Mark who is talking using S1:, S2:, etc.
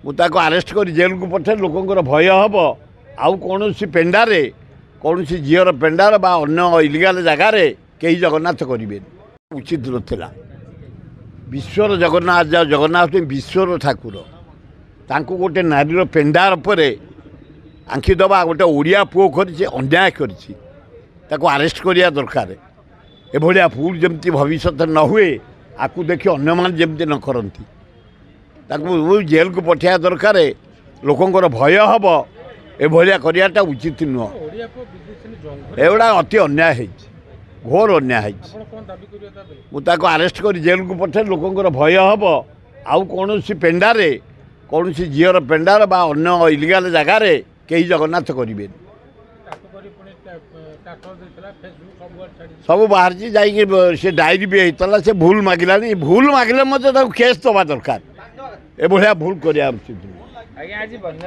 S1: मुझे आरेस्ट कर जेल को पठे लोकंर भय हम आउ कौन पेंडारे कौन झीर पेंडार बा अन्य इलिगाल जगार कहीं जगन्नाथ करेंगे उचित नाला विश्वर जगन्नाथ जगन्नाथ विश्वर ठाकुर तांको गोटे नारीर पेंडार पर आंखि दबा गोटे ओडिया पुओ कर अन्याय कर आरेस्ट करिया दरकार एभलिया भूल जमती भविष्य न हुए आपको देखि अन्य मान जमती न करती जेल को पठाया दरकार लोकंर भय हम एभलिया करियाटा उचित नुह एगुड़ा अति अन्याय है घोर अन्याय है मुझे आरेस्ट कर जेल को पठे लोकंर भय हम आउ कौन पेंडारे कौन झीर पेंडार बा अन्य इलिगाल जगार कहीं जगन्नाथ करेंगे सब बाहर जा डायरी भी होता से भूल मागिला भूल मागिले मत केस दवा दरकार एभलिया भूल करिया उचित।